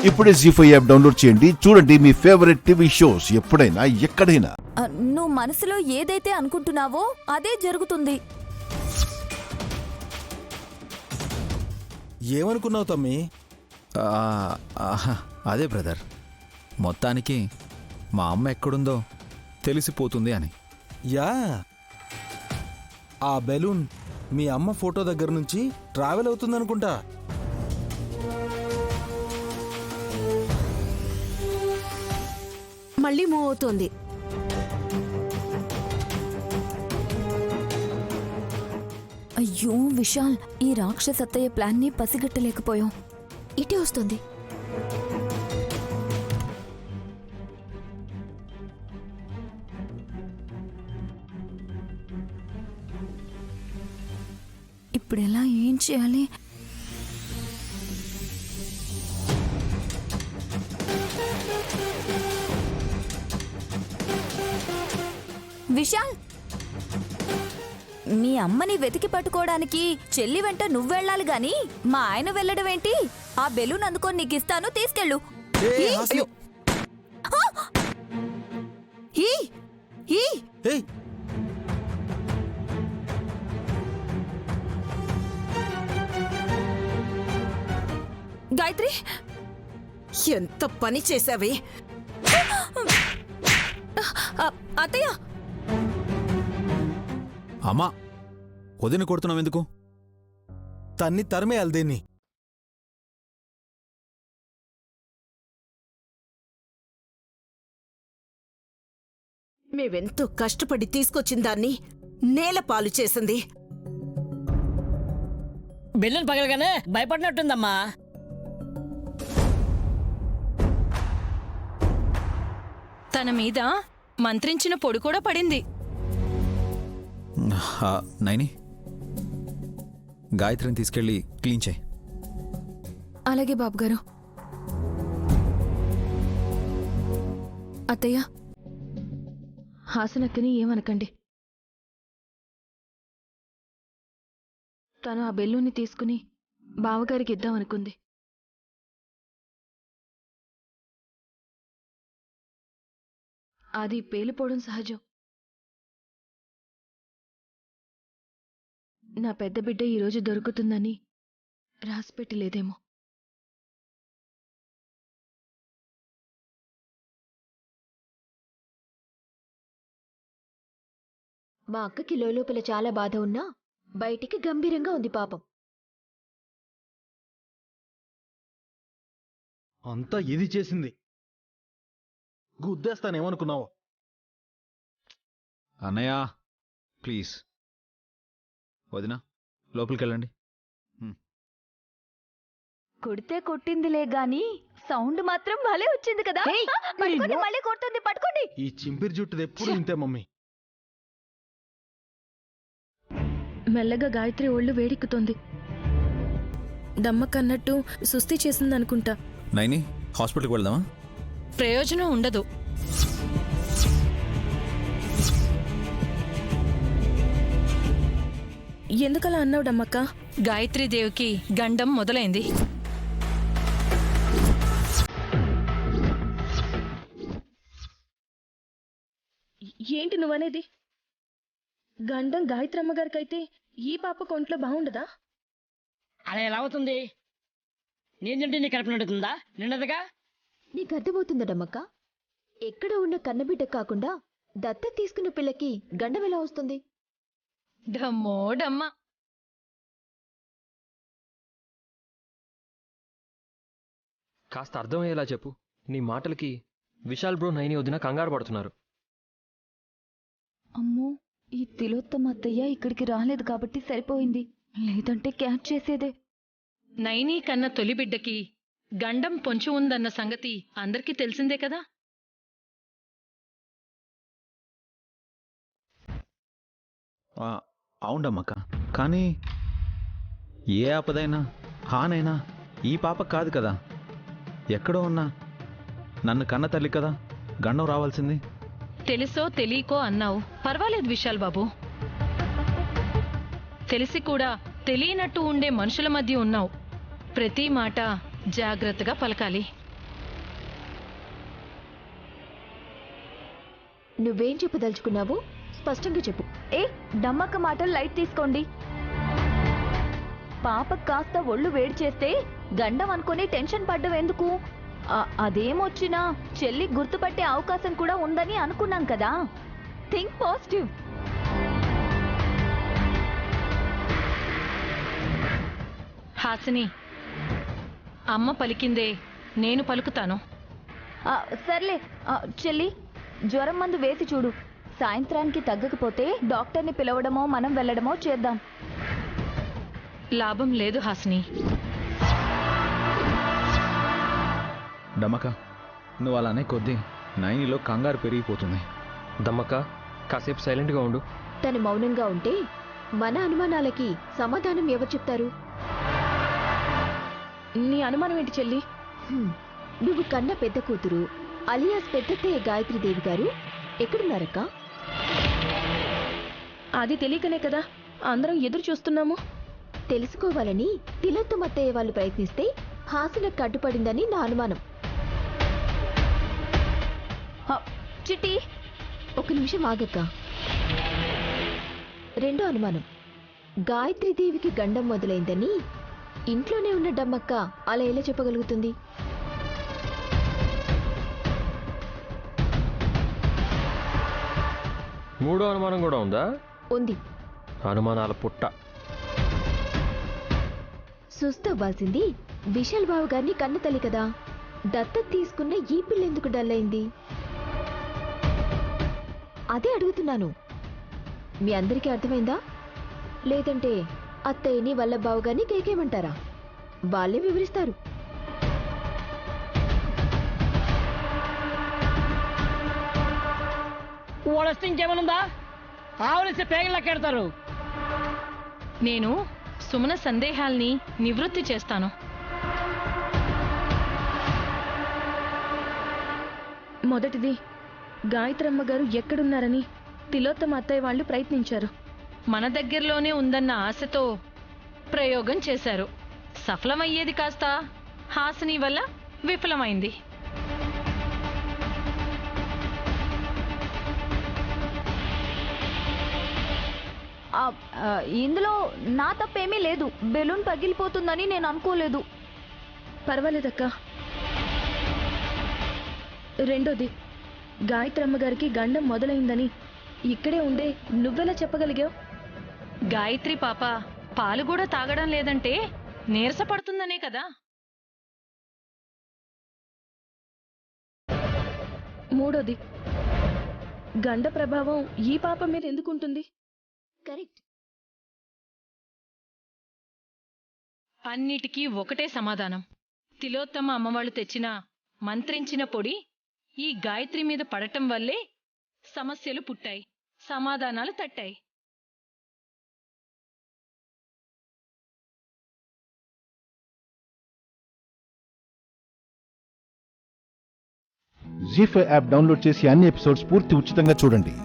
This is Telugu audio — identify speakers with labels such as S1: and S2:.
S1: ఇప్పుడే జీ5 యాప్ డౌన్లోడ్ చేయండి. చూడండి మీ ఫేవరెట్ టీవీ షోస్ ఎప్పుడైనా ఎక్కడైనా.
S2: నువ్వు మనసులో ఏదైతే అనుకుంటున్నావో అదే జరుగుతుంది.
S3: ఏమనుకున్నావు తమ్మి?
S4: అదే బ్రదర్, మొత్తానికి మా అమ్మ ఎక్కడుందో తెలిసిపోతుంది అని.
S3: యా, ఆ బెలూన్ మీ అమ్మ ఫోటో దగ్గర నుంచి ట్రావెల్ అవుతుందనుకుంటా.
S5: మళ్ళీ మూవ్ అవుతోంది.
S2: అయ్యో విశాల్, ఈ రాక్షసత్తయ్య ప్లాన్ ని పసిగట్టలేకపోయాం.
S5: ఇటే వస్తుంది.
S2: ఇప్పుడెలా, ఏం చేయాలి? విశాల్, మీ అమ్మని వెతికి పట్టుకోవడానికి చెల్లి వెంట నువ్వెళ్ళాలి గాని మా ఆయన వెళ్ళడం ఏంటి? ఆ బెలూన్ అందుకొని నీకు ఇస్తాను, తీసుకెళ్ళు. గాయత్రి,
S5: ఎంత పని చేసావే!
S2: అత్తయ్య!
S4: అమ్మా, వదిన కొడుతున్నావు ఎందుకు?
S3: తన్ని తరిమేయాలి దీన్ని.
S5: మేవెంతో కష్టపడి తీసుకొచ్చిన దాన్ని నేల పాలు చేసింది.
S6: బెలూన్ పగలగానే భయపడినట్టుందమ్మా.
S7: తన మీద మంత్రించిన పొడి కూడా పడింది.
S4: నైని, గాయత్రిని తీసుకెళ్ళి క్లీన్ చేయి.
S2: అలాగే బాబుగారు. అత్తయ్య, హాసనక్కని ఏమనకండి. తను ఆ బెలూన్ని తీసుకుని బావగారికి ఇద్దామనుకుంది. అది పేలిపోవడం సహజం. నా పెద్ద బిడ్డ ఈరోజు దొరుకుతుందని రాసిపెట్టి లేదేమో.
S8: మా అక్కకి లోపల చాలా బాధ ఉన్నా బయటికి గంభీరంగా ఉంది పాపం.
S3: అంతా ఇది చేసింది. గుద్దేస్తానేమనుకున్నావు?
S4: అన్నయ్య ప్లీజ్, వదిన లోపలికెళ్ళండి.
S2: కొడితే కొట్టిందిలే గాని సౌండ్ మాత్రం భలే వచ్చింది కదా. పట్టుకోండి, మళ్ళీ కొడుతుంది, పట్టుకోండి.
S3: ఈ చింపిరి జుట్టుది ఎప్పుడు ఇంతే మమ్మీ.
S9: మెల్లగా గాయత్రి ఒళ్ళు వేడెక్కుతోంది. దమ్మకన్నట్టు సుస్థి చేసిందనుకుంటా.
S4: నైని, హాస్పిటల్కి వెళ్దామా?
S7: ప్రయోజనం ఉండదు.
S9: ఎందుకలా అన్నావు డమ్మక్క?
S7: గాయత్రీదేవికి గండం మొదలైంది.
S9: ఏంటి నువ్వనేది? గండం గాయత్రమ్మ గారికైతే ఈ పాప కొంట్లో బాగుండదా?
S6: అలా ఎలా అవుతుంది? నేను తింటే నీ కడుపు నిండుతుందా? నిండదుగా.
S8: నీకు అర్థమవుతుందమ్మక్క? ఎక్కడ ఉన్న కన్నబిడ్డ కాకుండా దత్త తీసుకున్న పిల్లకి గండం ఎలా వస్తుంది?
S7: డమ్మో డమ్మ.
S10: కాస్త అర్థమయ్యేలా చెప్పు. నీ మాటలకి విశాల్ బ్రో, నైని వదిన కంగారు పడుతున్నారు.
S2: అమ్మో, ఈ తిలోత్తమ అత్తయ్య ఇక్కడికి రాలేదు కాబట్టి సరిపోయింది, లేదంటే క్యాచ్ చేసేదే.
S7: నైనీ కన్న తొలి బిడ్డకి గండం పొంచి ఉందన్న సంగతి అందరికీ తెలిసిందే కదా.
S4: అవునమ్మక్క, కానీ ఏ ఆపదైనా హానైనా ఈ పాప కాదు కదా. ఎక్కడో ఉన్నా నన్ను కన్న తల్లి కదా, గండం రావాల్సింది.
S7: తెలుసో తెలియకో అన్నావు, పర్వాలేదు విశాల్ బాబు. తెలిసి కూడా తెలియనట్టు ఉండే మనుషుల మధ్య ఉన్నావు. ప్రతి మాట జాగ్రత్తగా పలకాలి.
S8: నువ్వేం చెప్పదలుచుకున్నావు స్పష్టంగా చెప్పు.
S2: ఏ డమ్మక్క మాటలు లైట్ తీసుకోండి. పాప కాస్త ఒళ్ళు వేడి చేస్తే గండం అనుకుని టెన్షన్ పడ్డం ఎందుకు? అదేమొచ్చినా చెల్లి గుర్తుపట్టే అవకాశం కూడా ఉందని అనుకున్నాం కదా. Think positive.
S7: హాసిని, అమ్మ పలికిందే నేను పలుకుతాను.
S2: సర్లే చెల్లి, జ్వరం మందు వేసి చూడు. సాయంత్రానికి తగ్గకపోతే డాక్టర్ని పిలవడమో మనం వెళ్ళడమో చేద్దాం.
S7: లాభం లేదు హాసిని.
S4: డమక, నువ్వు అలానే కొద్దీ నైనిలో కంగారు పెరిగిపోతుంది.
S10: దమ్మక్క, కాసేపు సైలెంట్గా ఉండు.
S8: తను మౌనంగా ఉంటే మన అనుమానాలకి సమాధానం ఎవరు చెప్తారు?
S9: నీ అనుమానం ఏంటి చెల్లి?
S8: నువ్వు కన్న పెద్ద కూతురు అలియాస్ పెద్దత్తయ్య గాయత్రీదేవి గారు ఎక్కడున్నారక్క?
S9: అది తెలియకనే కదా అందరం ఎదురు చూస్తున్నాము.
S8: తెలుసుకోవాలని తిలోత్తమత్తయ్య వాళ్ళు ప్రయత్నిస్తే హాసనకు కట్టుపడిందని నా అనుమానం.
S2: చిట్టి,
S8: ఒక నిమిషం ఆగక్క. రెండో అనుమానం, గాయత్రీదేవికి గండం మొదలైందని ఇంట్లోనే ఉన్న డమ్మక్క అలా ఎలా చెప్పగలుగుతుంది?
S10: మూడో అనుమానం కూడా ఉందా?
S8: ఉంది.
S10: అనుమానాల పుట్ట.
S8: సుస్తవ్వాల్సింది విశాల్ బాబు గారిని కన్న తల్లి కదా. దత్తత తీసుకున్న ఈ పిల్ల ఎందుకు డల్ అయింది? అదే అడుగుతున్నాను. మీ అందరికీ అర్థమైందా? లేదంటే అత్తయ్యని వల్లభావు గారిని కేకేమంటారా? వాళ్ళే వివరిస్తారు.
S6: ఓడొస్తే ఇంకేమనుందా? ఆవలిస్తే పేగలకెడతారు.
S7: నేను సుమన సందేహాల్ని నివృత్తి చేస్తాను.
S9: మొదటిది, గాయత్రమ్మ గారు ఎక్కడున్నారని తిలోత్తమ అత్తయ్య వాళ్ళు ప్రయత్నించారు.
S7: మన దగ్గరలోనే ఉందన్న ఆశతో ప్రయోగం చేశారు. సఫలమయ్యేది కాస్త హాసిని వల్ల విఫలమైంది.
S2: ఇందులో నా తప్పేమీ లేదు. బెలూన్ పగిలిపోతుందని నేను అనుకోలేదు.
S9: పర్వాలేదక్క. రెండోది, గాయత్రమ్మ గారికి గండం మొదలైందని ఇక్కడే ఉండే నువ్వెలా చెప్పగలిగావు?
S7: గాయత్రి పాప పాలు కూడా తాగడం లేదంటే నీరసపడుతుందనే కదా.
S9: మూడోది, గండ ప్రభావం ఈ పాప మీద ఎందుకుంటుంది?
S8: కరెక్ట్.
S7: అన్నిటికీ ఒకటే సమాధానం. తిలోత్తమ అమ్మవాళ్ళు తెచ్చిన మంత్రించిన పొడి ఈ గాయత్రి మీద పడటం వల్లే సమస్యలు పుట్టాయి, సమాధానాలు తట్టాయి.
S1: జీ5 యాప్ డౌన్లోడ్ చేసి అన్ని ఎపిసోడ్స్ పూర్తి ఉచితంగా చూడండి.